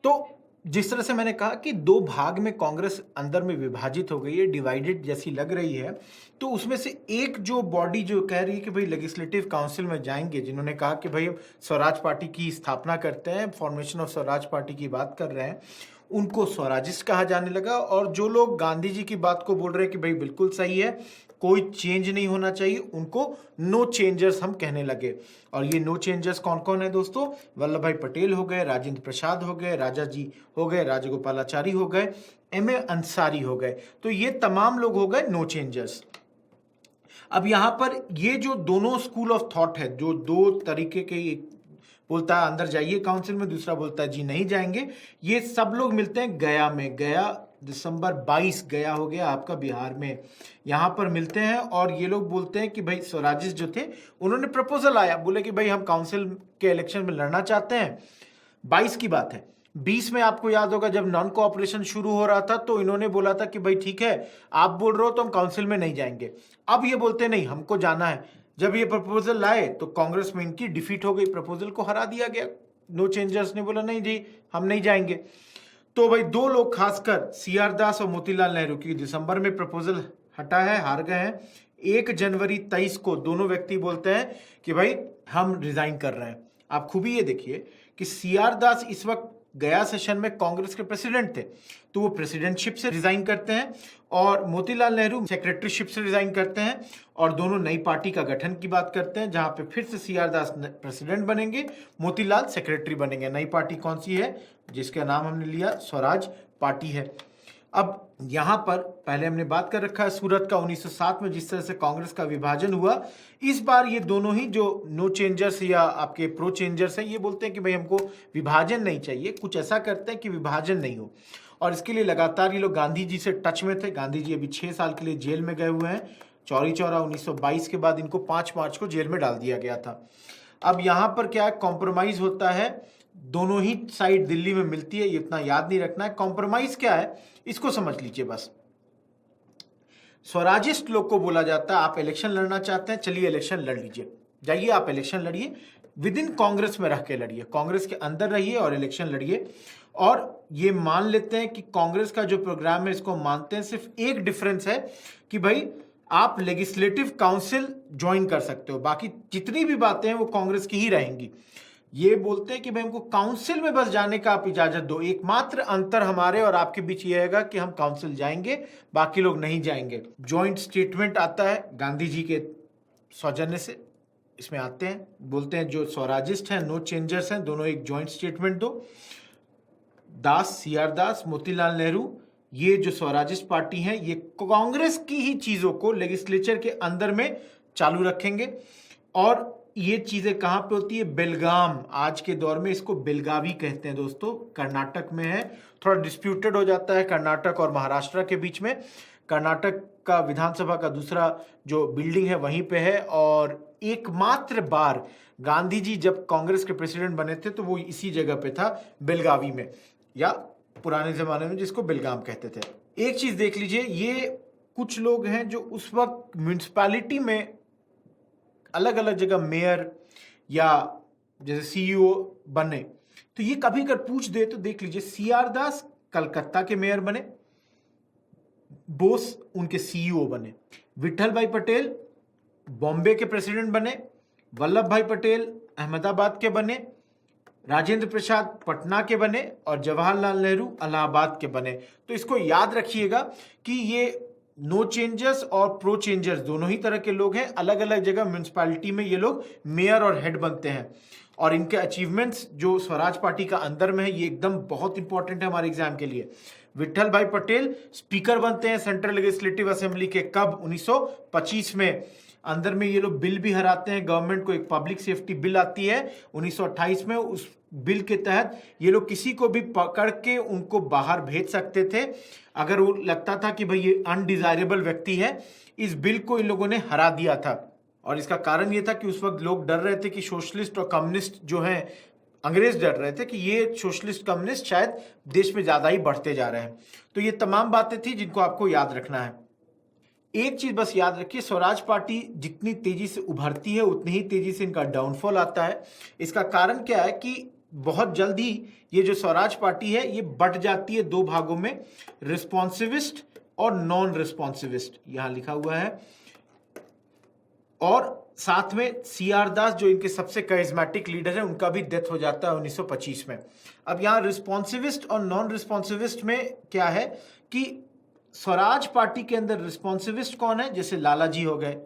तो जिस तरह से मैंने कहा कि दो भाग में कांग्रेस अंदर में विभाजित हो गई है, डिवाइडेड जैसी लग रही है, तो उसमें से एक जो बॉडी जो कह रही है कि भाई लेजिस्लेटिव काउंसिल में जाएंगे, जिन्होंने कहा कि भाई स्वराज पार्टी की स्थापना करते हैं, फॉर्मेशन ऑफ स्वराज पार्टी की बात कर रहे हैं, उनको स्वराजिस्ट कहा जाने लगा। और जो लोग गांधी जी की बात को बोल रहे हैं कि भाई बिल्कुल सही है, कोई चेंज नहीं होना चाहिए, उनको नो चेंजर्स हम कहने लगे। और ये नो चेंजर्स कौन कौन है दोस्तों? वल्लभ भाई पटेल हो गए, राजेंद्र प्रसाद हो गए, राजा जी हो गए, राजगोपालाचारी हो गए, एम.ए. अंसारी हो गए। तो ये तमाम लोग हो गए नो चेंजर्स। अब यहां पर ये जो दोनों स्कूल ऑफ थॉट है, जो दो तरीके के, एक बोलता है अंदर जाइए काउंसिल में, दूसरा बोलता है जी नहीं जाएंगे, ये सब लोग मिलते हैं गया में। गया दिसंबर 22 गया हो गया आपका बिहार में, यहां पर मिलते हैं। और ये लोग बोलते हैं कि भाई स्वराजिस्ट जो थे, उन्होंने प्रपोजल आया, बोले कि भाई हम काउंसिल के इलेक्शन में लड़ना चाहते हैं। 22 की बात है। 20 में आपको याद होगा जब नॉन कोऑपरेशन शुरू हो रहा था, तो इन्होंने बोला था कि भाई ठीक है, आप बोल रहे हो तो हम काउंसिल में नहीं जाएंगे। अब ये बोलते नहीं, हमको जाना है। जब ये प्रपोजल लाए तो कांग्रेस में इनकी डिफीट हो गई, प्रपोजल को हरा दिया गया। नो चेंजर्स ने बोला नहीं जी हम नहीं जाएंगे। तो भाई दो लोग खासकर सी.आर. दास और मोतीलाल नेहरू की दिसंबर में प्रपोजल हटा है, हार गए हैं। 1 जनवरी 23 को दोनों व्यक्ति बोलते हैं कि भाई हम रिजाइन कर रहे हैं। आप खूबी ये देखिए कि सी.आर. दास इस वक्त गया सेशन में कांग्रेस के प्रेसिडेंट थे, तो वो प्रेसिडेंटशिप से रिजाइन करते हैं, और मोतीलाल नेहरू सेक्रेटरीशिप से रिजाइन करते हैं, और दोनों नई पार्टी का गठन की बात करते हैं, जहां पे फिर से सी.आर. दास प्रेसिडेंट बनेंगे, मोतीलाल सेक्रेटरी बनेंगे। नई पार्टी कौन सी है? जिसका नाम हमने लिया स्वराज पार्टी है। अब यहां पर पहले हमने बात कर रखा है सूरत का 1907 में जिस तरह से कांग्रेस का विभाजन हुआ। इस बार ये दोनों ही जो नो चेंजर्स या आपके प्रो चेंजर्स हैं, ये बोलते हैं कि भाई हमको विभाजन नहीं चाहिए, कुछ ऐसा करते हैं कि विभाजन नहीं हो। और इसके लिए लगातार ये लोग गांधी जी से टच में थे। गांधी जी अभी 6 साल के लिए जेल में गए हुए हैं। चौरी चौरा 1922 के बाद इनको 5 मार्च को जेल में डाल दिया गया था। अब यहां पर क्या है, कॉम्प्रोमाइज होता है, दोनों ही साइड दिल्ली में मिलती है, ये इतना याद नहीं रखना है। कॉम्प्रोमाइज क्या है इसको समझ लीजिए बस। स्वराजिस्ट लोग को बोला जाता है आप इलेक्शन लड़ना चाहते हैं, चलिए इलेक्शन लड़ लीजिए, जाइए आप इलेक्शन लड़िए, विद इन कांग्रेस में रह के लड़िए, कांग्रेस के अंदर रहिए और इलेक्शन लड़िए। और ये मान लेते हैं कि कांग्रेस का जो प्रोग्राम है इसको मानते हैं। सिर्फ एक डिफरेंस है कि भाई आप लेजिस्लेटिव काउंसिल ज्वाइन कर सकते हो, बाकी जितनी भी बातें हैं वो कांग्रेस की ही रहेंगी। ये बोलते हैं कि भाई हमको काउंसिल में बस जाने का आप इजाजत दो। एकमात्र अंतर हमारे और आपके बीच ये रहेगा कि हम काउंसिल जाएंगे, बाकी लोग नहीं जाएंगे। जॉइंट स्टेटमेंट आता है गांधी जी के सौजन्य से, इसमें आते हैं, बोलते हैं जो स्वराजिस्ट हैं, नो चेंजर्स हैं, दोनों एक जॉइंट स्टेटमेंट दो। दास, सी.आर. दास, मोतीलाल नेहरू, ये जो स्वराजिस्ट पार्टी है, ये कांग्रेस की ही चीजों को लेजिस्लेचर के अंदर में चालू रखेंगे। और ये चीजें कहां पे होती है? बेलगाम, आज के दौर में इसको बेलगावी कहते हैं दोस्तों, कर्नाटक में है। थोड़ा डिस्प्यूटेड हो जाता है कर्नाटक और महाराष्ट्र के बीच में। कर्नाटक का विधानसभा का दूसरा जो बिल्डिंग है वहीं पे है। और एकमात्र बार गांधी जी जब कांग्रेस के प्रेसिडेंट बने थे तो वो इसी जगह पे था, बेलगावी में, या पुराने जमाने में जिसको बेलगाम कहते थे। एक चीज देख लीजिए, ये कुछ लोग हैं जो उस वक्त म्यूनिसिपैलिटी में अलग अलग जगह मेयर या जैसे सीईओ बने, तो ये कभी कर पूछ दे तो देख लीजिए, सी.आर. दास कलकत्ता के मेयर बने, बोस उनके सीईओ बने, विठल भाई पटेल बॉम्बे के प्रेसिडेंट बने, वल्लभ भाई पटेल अहमदाबाद के बने, राजेंद्र प्रसाद पटना के बने, और जवाहरलाल नेहरू इलाहाबाद के बने। तो इसको याद रखिएगा कि ये नो चेंजर्स और प्रो चेंजर्स दोनों ही तरह के लोग हैं। अलग अलग जगह म्यूनिसिपैलिटी में ये लोग मेयर और हेड बनते हैं। और इनके अचीवमेंट्स जो स्वराज पार्टी का अंदर में है, ये एकदम बहुत इंपॉर्टेंट है हमारे एग्जाम के लिए। विठल भाई पटेल स्पीकर बनते हैं सेंट्रल लेजिस्लेटिव असेंबली के, कब? 1925 में। अंदर में ये लोग बिल भी हराते हैं, गवर्नमेंट को एक पब्लिक सेफ्टी बिल आती है 1928 में। उस बिल के तहत ये लोग किसी को भी पकड़ के उनको बाहर भेज सकते थे अगर वो लगता था कि भाई ये अनडिजायरेबल व्यक्ति है। इस बिल को इन लोगों ने हरा दिया था, और इसका कारण ये था कि उस वक्त लोग डर रहे थे कि सोशलिस्ट और कम्युनिस्ट जो हैं, अंग्रेज डर रहे थे कि ये सोशलिस्ट कम्युनिस्ट शायद देश में ज्यादा ही बढ़ते जा रहे हैं। तो ये तमाम बातें थी जिनको आपको याद रखना है। एक चीज बस याद रखिए, स्वराज पार्टी जितनी तेजी से उभरती है उतनी ही तेजी से इनका डाउनफॉल आता है। इसका कारण क्या है कि बहुत जल्द ही ये जो स्वराज पार्टी है ये बट जाती है दो भागों में, रिस्पॉन्सिविस्ट और नॉन रिस्पॉन्सिविस्ट, यहां लिखा हुआ है। और साथ में सीआर दास जो इनके सबसे करिज्मेटिक लीडर है उनका भी डेथ हो जाता है 1925 में। अब यहाँ रिस्पॉन्सिविस्ट और नॉन रिस्पॉन्सिविस्ट में क्या है कि स्वराज पार्टी के अंदर रिस्पॉन्सिविस्ट कौन है, जैसे लालाजी हो गए,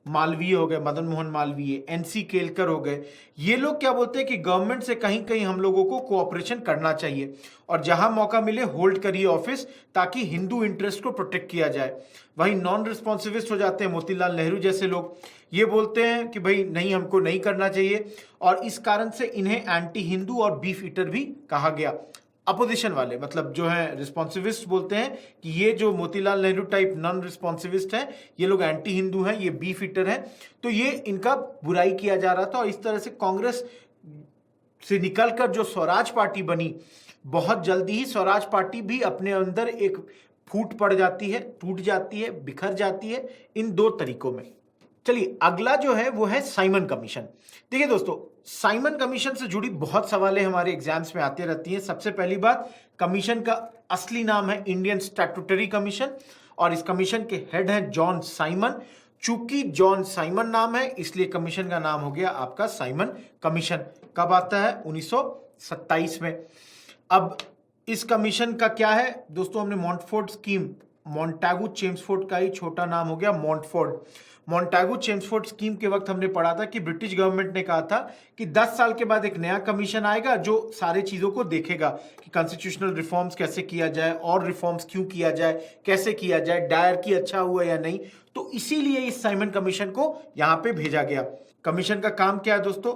मालवीय हो गए, मदन मोहन मालवीय, एनसी केलकर हो गए, ये लोग क्या बोलते हैं कि गवर्नमेंट से कहीं कहीं हम लोगों को कोऑपरेशन करना चाहिए और जहां मौका मिले होल्ड करिए ऑफिस ताकि हिंदू इंटरेस्ट को प्रोटेक्ट किया जाए। वहीं नॉन रिस्पॉन्सिविस्ट हो जाते हैं मोतीलाल नेहरू जैसे लोग, ये बोलते हैं कि भाई नहीं, हमको नहीं करना चाहिए, और इस कारण से इन्हें एंटी हिंदू और बीफ ईटर भी कहा गया। अपोजिशन वाले मतलब जो है रिस्पॉन्सिविस्ट बोलते हैं कि ये जो मोतीलाल नेहरू टाइप नॉन रिस्पॉन्सिविस्ट हैं ये लोग एंटी हिंदू हैं, ये बीफ ईटर हैं, तो ये इनका बुराई किया जा रहा था। और इस तरह से कांग्रेस से निकलकर जो स्वराज पार्टी बनी, बहुत जल्दी ही स्वराज पार्टी भी अपने अंदर एक फूट पड़ जाती है, टूट जाती है, बिखर जाती है इन दो तरीकों में। चलिए अगला जो है वो है साइमन कमीशन। देखिए दोस्तों, साइमन कमीशन से जुड़ी बहुत सवालें हमारे एग्जाम्स में आती रहती हैं। सबसे पहली बात, कमीशन का असली नाम है इंडियन स्टैट्यूटरी कमीशन और इस कमीशन के हेड हैं जॉन साइमन। चूंकि जॉन साइमन नाम है इसलिए कमीशन का नाम हो गया आपका साइमन कमीशन। कब आता है? 1927 में। अब इस कमीशन का क्या है दोस्तों, हमने मॉन्टफोर्ड स्कीम, मॉन्टेगू चेम्सफोर्ड का ही छोटा नाम हो गया मॉन्टफोर्ड। मॉन्टेगू चेम्सफोर्ड स्कीम के वक्त हमने पढ़ा था कि ब्रिटिश गवर्नमेंट ने कहा था कि 10 साल के बाद एक नया कमीशन आएगा जो सारे चीजों को देखेगा कि कॉन्स्टिट्यूशनल रिफॉर्म्स कैसे किया जाए और रिफॉर्म्स क्यों किया जाए, कैसे किया जाए, डायर की अच्छा हुआ या नहीं। तो इसीलिए इस साइमन कमीशन को यहां पे भेजा गया। कमीशन का काम क्या है दोस्तों,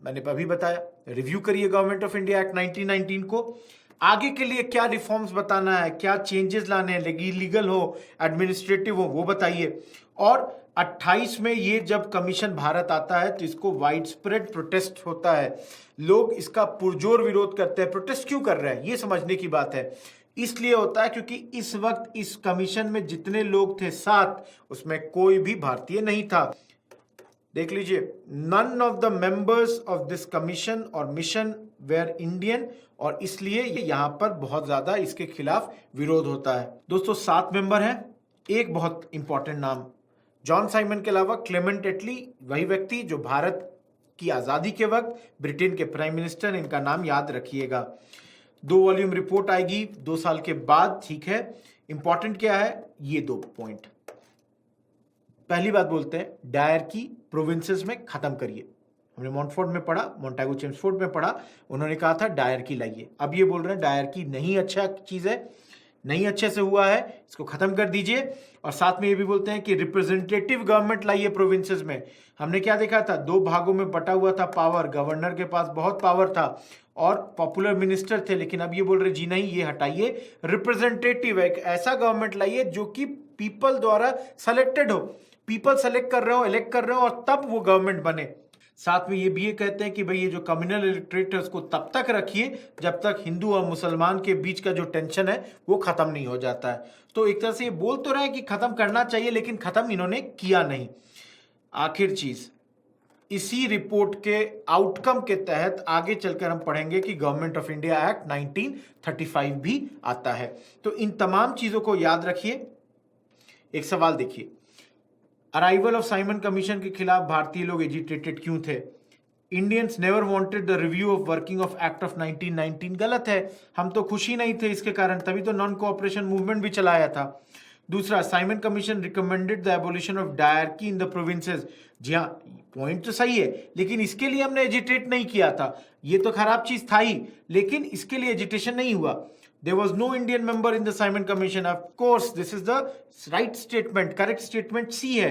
मैंने अभी बताया, रिव्यू करिए गवर्नमेंट ऑफ इंडिया एक्ट 1919 को, आगे के लिए क्या रिफॉर्म्स बताना है, क्या चेंजेस लाने हैं, लीगल हो, एडमिनिस्ट्रेटिव हो, वो बताइए। और 28 में ये जब कमीशन भारत आता है तो इसको वाइड स्प्रेड प्रोटेस्ट होता है, लोग इसका पुरजोर विरोध करते हैं। प्रोटेस्ट क्यों कर रहे हैं ये समझने की बात है। इसलिए होता है क्योंकि इस वक्त इस कमीशन में जितने लोग थे 7, उसमें कोई भी भारतीय नहीं था। देख लीजिए, none of the members of this commission और मिशन वेर इंडियन, और इसलिए यहां पर बहुत ज्यादा इसके खिलाफ विरोध होता है। दोस्तों 7 मेंबर हैं। एक बहुत इंपॉर्टेंट नाम, जॉन साइमन के अलावा क्लेमेंट एटली, वही व्यक्ति जो भारत की आजादी के वक्त ब्रिटेन के प्राइम मिनिस्टर, इनका नाम याद रखिएगा। 2 वॉल्यूम रिपोर्ट आएगी 2 साल के बाद, ठीक है। इंपॉर्टेंट क्या है, ये 2 पॉइंट। पहली बात बोलते हैं, डायर की प्रोविंसेस में खत्म करिए। हमने मॉन्टफोर्ड में पढ़ा, मॉन्टेगू चेम्सफोर्ड में पढ़ा, उन्होंने कहा था डायर की लाइए। अब ये बोल रहे हैं डायर की नहीं अच्छा चीज है, नहीं अच्छे से हुआ है, इसको खत्म कर दीजिए। और साथ में ये भी बोलते हैं कि रिप्रेजेंटेटिव गवर्नमेंट लाइए प्रोविंसेस में। हमने क्या देखा था, 2 भागों में बटा हुआ था पावर, गवर्नर के पास बहुत पावर था और पॉपुलर मिनिस्टर थे, लेकिन अब ये बोल रहे जी नहीं, ये हटाइए, रिप्रेजेंटेटिव एक ऐसा गवर्नमेंट लाइए जो कि पीपल द्वारा सेलेक्टेड हो, पीपल सेलेक्ट कर रहे हो, इलेक्ट कर रहे हो, और तब वो गवर्नमेंट बने। साथ में ये भी कहते हैं कि भाई ये जो कम्युनल इलेक्ट्रेट है उसको तब तक रखिए जब तक हिंदू और मुसलमान के बीच का जो टेंशन है वो खत्म नहीं हो जाता है। तो एक तरह से ये बोल तो रहे हैं कि खत्म करना चाहिए, लेकिन खत्म इन्होंने किया नहीं। आखिर चीज, इसी रिपोर्ट के आउटकम के तहत आगे चलकर हम पढ़ेंगे कि गवर्नमेंट ऑफ इंडिया एक्ट 1935 भी आता है। तो इन तमाम चीजों को याद रखिए। एक सवाल देखिए, अराइवल ऑफ साइमन कमीशन के खिलाफ भारतीय लोग एजिटेटेड क्यों थे? Indians never wanted the review of working of act of 1919, गलत है, हम तो खुशी नहीं थे इसके कारण, तभी तो नॉन कोऑपरेशन मूवमेंट भी चलाया था। दूसरा, Simon commission recommended the abolition of dyarchy in the provinces. जी हाँ, पॉइंट तो सही है, लेकिन इसके लिए हमने एजिटेट नहीं किया था, ये तो खराब चीज था ही, लेकिन इसके लिए एजिटेशन नहीं हुआ। There was no Indian member in the Simon Commission. Of course, this is the right statement. Correct statement C है।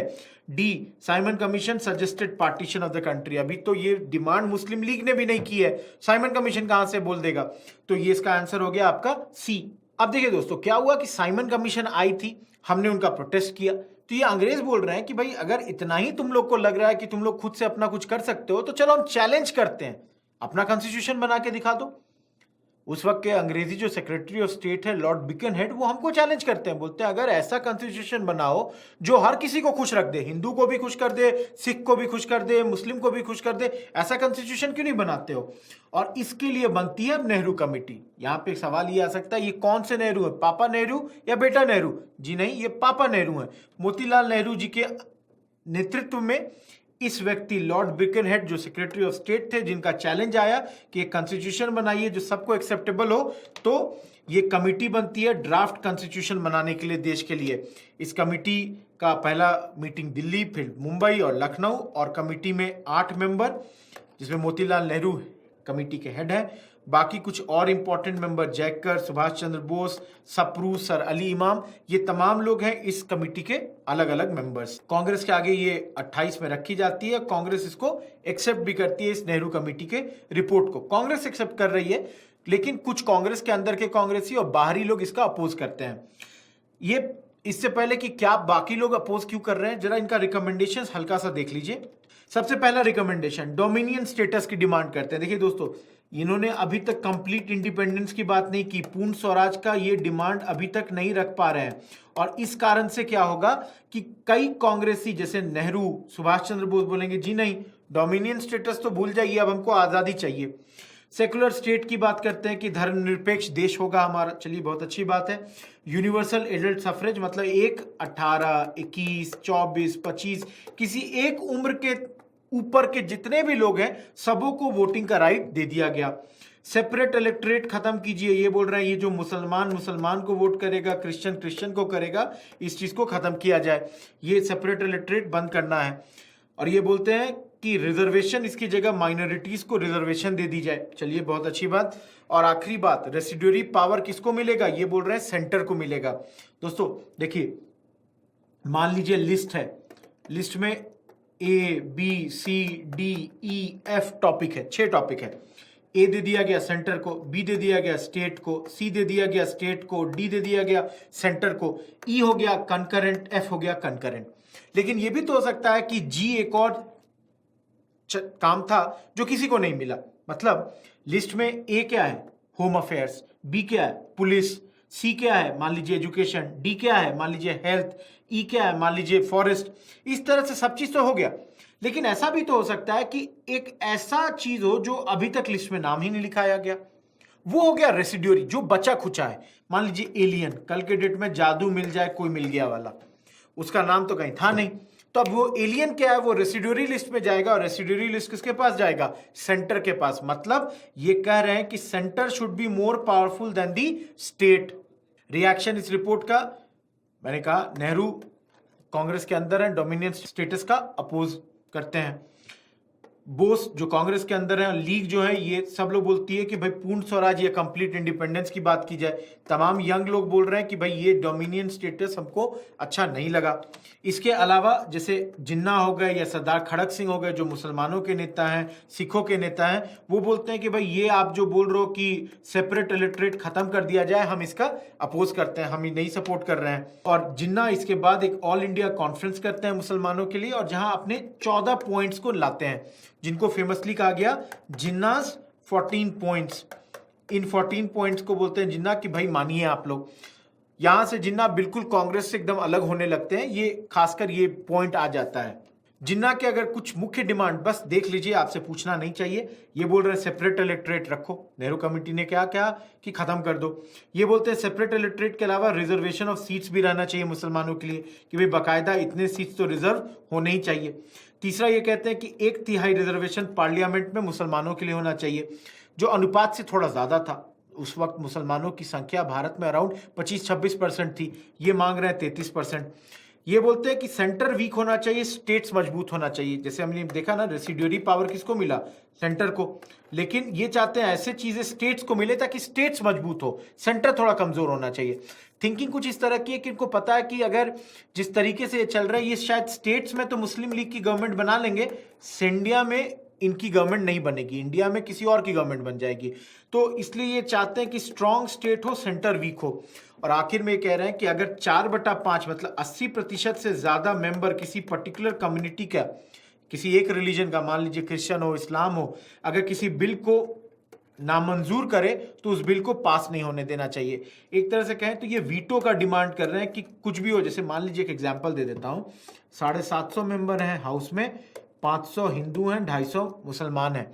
D, Simon Commission suggested partition of the country. अभी तो ये डिमांड मुस्लिम लीग ने भी नहीं की है, साइमन कमीशन कहां से बोल देगा? तो ये इसका आंसर हो गया आपका C। अब देखिए दोस्तों, क्या हुआ कि साइमन कमीशन आई थी, हमने उनका प्रोटेस्ट किया, तो ये अंग्रेज बोल रहे हैं कि भाई अगर इतना ही तुम लोग को लग रहा है कि तुम लोग खुद से अपना कुछ कर सकते हो तो चलो हम चैलेंज करते हैं, अपना कॉन्स्टिट्यूशन बना के दिखा दो। उस वक्त के अंग्रेजी जो सेक्रेटरी ऑफ स्टेट है लॉर्ड बिकनहेड, वो हमको चैलेंज करते हैं, बोलते हैं अगर ऐसा कॉन्स्टिट्यूशन बनाओ जो हर किसी को खुश रख दे, हिंदू को भी खुश कर दे, सिख को भी खुश कर दे, मुस्लिम को भी खुश कर दे, ऐसा कॉन्स्टिट्यूशन क्यों नहीं बनाते हो? और इसके लिए बनती है अब नेहरू कमेटी। यहां पे सवाल ये आ सकता है, ये कौन से नेहरू है, पापा नेहरू या बेटा नेहरू? जी नहीं, ये पापा नेहरू है। मोतीलाल नेहरू जी के नेतृत्व में इस व्यक्ति लॉर्ड बिकनहेड जो सेक्रेटरी ऑफ स्टेट थे, जिनका चैलेंज आया कि एक कॉन्स्टिट्यूशन बनाइए जो सबको एक्सेप्टेबल हो, तो ये कमिटी बनती है ड्राफ्ट कॉन्स्टिट्यूशन बनाने के लिए देश के लिए। इस कमिटी का पहला मीटिंग दिल्ली, फिर मुंबई और लखनऊ, और कमिटी में 8 मेंबर, जिसमें मोतीलाल नेहरू कमिटी के हेड है। बाकी कुछ और important member Jayakar, Subhash Chandra Bose, Sapru, sir Ali इमाम, ये तमाम लोग हैं इस कमिटी के अलग अलग मेंबर्स। कांग्रेस के आगे ये 28 में रखी जाती है। कांग्रेस इसको एक्सेप्ट भी करती है, इस नेहरू कमेटी के रिपोर्ट को कांग्रेस एक्सेप्ट कर रही है, लेकिन कुछ कांग्रेस के अंदर के कांग्रेसी और बाहरी लोग इसका अपोज करते हैं। ये इससे पहले कि क्या बाकी लोग अपोज क्यों कर रहे हैं, जरा इनका रिकमेंडेशन हल्का सा देख लीजिए। सबसे पहला रिकमेंडेशन डोमिनियन स्टेटस की डिमांड करते हैं। देखिए दोस्तों, इन्होंने अभी तक कंप्लीट इंडिपेंडेंस की बात नहीं की, पूर्ण स्वराज का ये डिमांड अभी तक नहीं रख पा रहे हैं। और इस कारण से क्या होगा कि कई कांग्रेसी जैसे नेहरू, सुभाष चंद्र बोस बोलेंगे जी नहीं, डोमिनियन स्टेटस तो भूल जाइए, अब हमको आजादी चाहिए। सेकुलर स्टेट की बात करते हैं कि धर्मनिरपेक्ष देश होगा हमारा, चलिए बहुत अच्छी बात है। यूनिवर्सल एडल्ट सफरेज, मतलब 18, 21, 24, 25 किसी एक उम्र के ऊपर के जितने भी लोग हैं सबों को वोटिंग का राइट दे दिया गया। सेपरेट इलेक्टोरेट खत्म कीजिए, ये बोल रहे हैं ये जो मुसलमान को वोट करेगा, क्रिश्चियन को करेगा, इस चीज को खत्म किया जाए, ये सेपरेट इलेक्टोरेट बंद करना है। और ये बोलते हैं कि रिजर्वेशन, इसकी जगह माइनॉरिटीज को रिजर्वेशन दे दी जाए, चलिए बहुत अच्छी बात। और आखिरी बात, रेसिड्यूरी पावर किसको मिलेगा, ये बोल रहे हैं सेंटर को मिलेगा। दोस्तों देखिए, मान लीजिए लिस्ट है, लिस्ट में A, B, C, D, E, F topic है, 6 टॉपिक है। A दे दिया गया सेंटर को, B दे दिया गया स्टेट को, C दे दिया गया स्टेट को, D दे दिया गया सेंटर को, E हो गया कंकरेंट, F हो गया कंकरेंट। लेकिन यह भी तो हो सकता है कि G एक और काम था जो किसी को नहीं मिला। मतलब लिस्ट में A क्या है, होम अफेयर्स, B क्या है, पुलिस, C क्या है, मान लीजिए एजुकेशन, D क्या है, मान लीजिए हेल्थ, E क्या है, मान लीजिए फॉरेस्ट। इस तरह से सब चीज तो हो गया, लेकिन ऐसा भी तो हो सकता है कि एक ऐसा चीज हो जो अभी तक लिस्ट में नाम ही नहीं लिखाया गया, वो हो गया रेसिड्यूरी, जो बचा खुचा है। मान लीजिए एलियन, कल के डेट में जादू मिल जाए कोई मिल गया वाला, उसका नाम तो कहीं था नहीं, तो अब वो एलियन क्या है, वो रेसिड्यूरी लिस्ट में जाएगा। और रेसिड्यूरी लिस्ट किसके पास जाएगा, सेंटर के पास। मतलब ये कह रहे हैं कि centre should be more powerful than the state. Reaction इस रिपोर्ट का, मैंने कहा नेहरू कांग्रेस के अंदर है, डोमिनियन स्टेटस का अपोज करते हैं। बोस जो कांग्रेस के अंदर है, लीग जो है, ये सब लोग बोलती है कि भाई पूर्ण स्वराज या कंप्लीट इंडिपेंडेंस की बात की जाए। तमाम यंग लोग बोल रहे हैं कि भाई ये डोमिनियन स्टेटस हमको अच्छा नहीं लगा। इसके अलावा जैसे जिन्ना हो गए या सरदार खड़क सिंह हो गए, जो मुसलमानों के नेता हैं, सिखों के नेता हैं, वो बोलते हैं कि भाई ये आप जो बोल रहे हो कि सेपरेट इलेक्टोरेट खत्म कर दिया जाए, हम इसका अपोज करते हैं, हम ये नहीं सपोर्ट कर रहे हैं। और जिन्ना इसके बाद एक ऑल इंडिया कॉन्फ्रेंस करते हैं मुसलमानों के लिए, और जहां अपने 14 पॉइंट्स को लाते हैं, जिनको फेमसली कहा गया जिन्नास 14 पॉइंट्स। इन 14 पॉइंट्स को बोलते हैं जिन्ना कि भाई मानिए आप लोग। यहां से जिन्ना बिल्कुल कांग्रेस से एकदम अलग होने लगते हैं, ये खासकर ये पॉइंट आ जाता है। जिन्ना के अगर कुछ मुख्य डिमांड बस देख लीजिए, आपसे पूछना नहीं चाहिए। ये बोल रहे हैं सेपरेट इलेक्टोरेट रखो, नेहरू कमेटी ने क्या कहा कि खत्म कर दो। ये बोलते हैं सेपरेट इलेक्टोरेट के अलावा रिजर्वेशन ऑफ सीट्स भी रहना चाहिए मुसलमानों के लिए, कि भाई बाकायदा इतने सीट्स तो रिजर्व होने ही चाहिए। तीसरा ये कहते हैं कि 1/3 रिजर्वेशन पार्लियामेंट में मुसलमानों के लिए होना चाहिए, जो अनुपात से थोड़ा ज्यादा था। उस वक्त मुसलमानों की संख्या भारत में अराउंड 25-26% थी, ये मांग रहे हैं 33%। ये बोलते हैं कि सेंटर वीक होना चाहिए, स्टेट्स मजबूत होना चाहिए। जैसे हमने देखा ना, रेसिड्यूरी पावर किसको मिला, सेंटर को, लेकिन ये चाहते हैं ऐसे चीजें स्टेट्स को मिले ताकि स्टेट्स मजबूत हो, सेंटर थोड़ा कमजोर होना चाहिए। थिंकिंग कुछ इस तरह की है कि इनको पता है कि अगर जिस तरीके से ये चल रहा है, ये शायद स्टेट्स में तो मुस्लिम लीग की गवर्नमेंट बना लेंगे, इंडिया में इनकी गवर्नमेंट नहीं बनेगी, इंडिया में किसी और की गवर्नमेंट बन जाएगी। तो इसलिए ये चाहते हैं कि स्ट्रॉन्ग स्टेट हो, सेंटर वीक हो। और आखिर में ये कह रहे हैं कि अगर 4/5 मतलब 80% से ज्यादा मेंबर किसी पर्टिकुलर कम्युनिटी का, किसी एक रिलीजन का, मान लीजिए क्रिश्चियन हो, इस्लाम हो, अगर किसी बिल को नामंजूर करे तो उस बिल को पास नहीं होने देना चाहिए। एक तरह से कहें तो ये वीटो का डिमांड कर रहे हैं कि कुछ भी हो। जैसे मान लीजिए एक एग्जांपल दे देता हूं, 750 मेंबर हैं हाउस में, 500 हिंदू हैं, 250 मुसलमान हैं।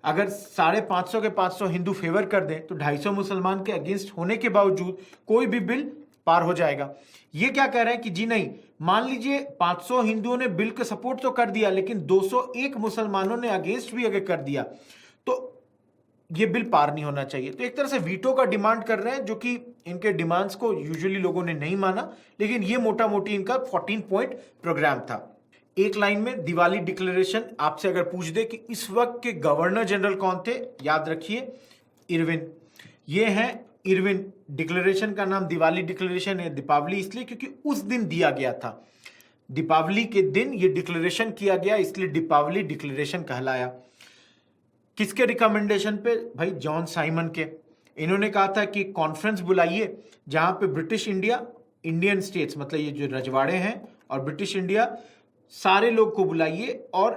अगर 550 के 500 हिंदू फेवर कर दें तो 250 मुसलमान के अगेंस्ट होने के बावजूद कोई भी बिल पार हो जाएगा। ये क्या कह रहे हैं कि जी नहीं, मान लीजिए 500 हिंदुओं ने बिल का सपोर्ट तो कर दिया, लेकिन 201 मुसलमानों ने अगेंस्ट भी अगर कर दिया तो ये बिल पार नहीं होना चाहिए। तो एक तरह से वीटो का डिमांड कर रहे हैं, जो कि इनके डिमांड्स को यूजुअली लोगों ने नहीं माना, लेकिन ये मोटा मोटी इनका 14 पॉइंट प्रोग्राम था। एक लाइन में दिवाली डिक्लेरेशन आपसे अगर पूछ दे कि इस वक्त के गवर्नर जनरल कौन थे, याद रखिए इरविन। ये हैं इरविन। डिक्लेरेशन का नाम दिवाली डिक्लेरेशन है, दीपावली इसलिए क्योंकि उस दिन दिया गया था, दीपावली के दिन ये डिक्लेरेशन किया गया, इसलिए दीपावली डिक्लेरेशन कहलाया। किसके रिकमेंडेशन पे? भाई जॉन साइमन के। इन्होंने कहा था कि कॉन्फ्रेंस बुलाइए जहां पे ब्रिटिश इंडिया, इंडियन स्टेट्स मतलब ये जो रजवाड़े हैं और ब्रिटिश इंडिया, सारे लोग को बुलाइए और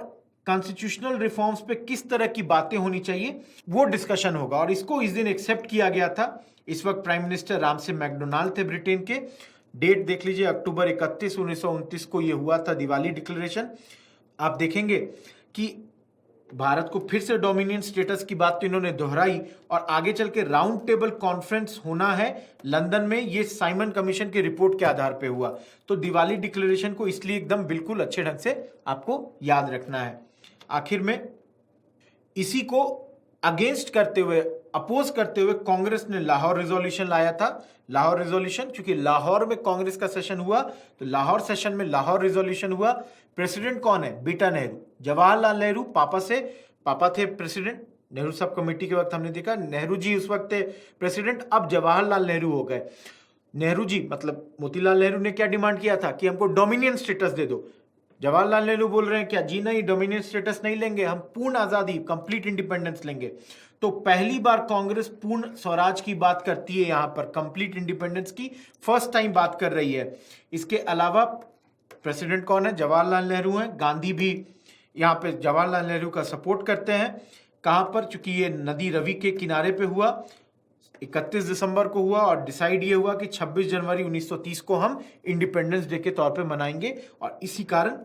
कॉन्स्टिट्यूशनल रिफॉर्म्स पे किस तरह की बातें होनी चाहिए वो डिस्कशन होगा। और इसको इस दिन एक्सेप्ट किया गया था। इस वक्त प्राइम मिनिस्टर रामसे मैकडोनाल्ड थे ब्रिटेन के। डेट देख लीजिए, अक्टूबर 31, 1929 को ये हुआ था दिवाली डिक्लेरेशन। आप देखेंगे कि भारत को फिर से डोमिनियन स्टेटस की बात तो इन्होंने दोहराई, और आगे चल के राउंड टेबल कॉन्फ्रेंस होना है लंदन में, ये साइमन कमीशन की रिपोर्ट के आधार पे हुआ। तो दिवाली डिक्लेरेशन को इसलिए एकदम बिल्कुल अच्छे ढंग से आपको याद रखना है। आखिर में इसी को अगेंस्ट करते हुए, अपोज करते हुए कांग्रेस ने लाहौर रिजोल्यूशन लाया था। लाहौर रिजोल्यूशन, क्योंकि लाहौर में कांग्रेस का सेशन हुआ तो लाहौर सेशन में लाहौर रिजोल्यूशन हुआ। प्रेसिडेंट कौन है? बीटा नेहरू, जवाहरलाल नेहरू पापा थे प्रेसिडेंट। नेहरू सब कमेटी के वक्त हमने देखा नेहरू जी उस वक्त थे प्रेसिडेंट, अब जवाहरलाल नेहरू हो गए। नेहरू जी मतलब मोतीलाल नेहरू ने क्या डिमांड किया था कि हमको डोमिनियन स्टेटस दे दो। जवाहरलाल नेहरू बोल रहे हैं क्या जी नहीं, डोमिनियन स्टेटस नहीं लेंगे, हम पूर्ण आजादी, कंप्लीट इंडिपेंडेंस लेंगे। तो पहली बार कांग्रेस पूर्ण स्वराज की बात करती है, यहां पर कंप्लीट इंडिपेंडेंस की फर्स्ट टाइम बात कर रही है। इसके अलावा प्रेसिडेंट कौन है? जवाहरलाल नेहरू हैं। गांधी भी यहाँ पे जवाहरलाल नेहरू का सपोर्ट करते हैं। कहां पर? चूंकि ये नदी रवि के किनारे पे हुआ, 31 दिसंबर को हुआ, और डिसाइड ये हुआ कि 26 जनवरी 1930 को हम इंडिपेंडेंस डे के तौर पे मनाएंगे, और इसी कारण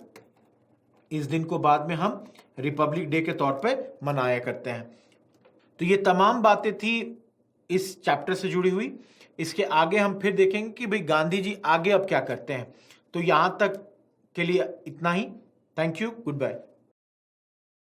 इस दिन को बाद में हम रिपब्लिक डे के तौर पे मनाया करते हैं। तो ये तमाम बातें थी इस चैप्टर से जुड़ी हुई। इसके आगे हम फिर देखेंगे कि भाई गांधी जी आगे अब क्या करते हैं। तो यहां तक के लिए इतना ही। Thank you, good bye.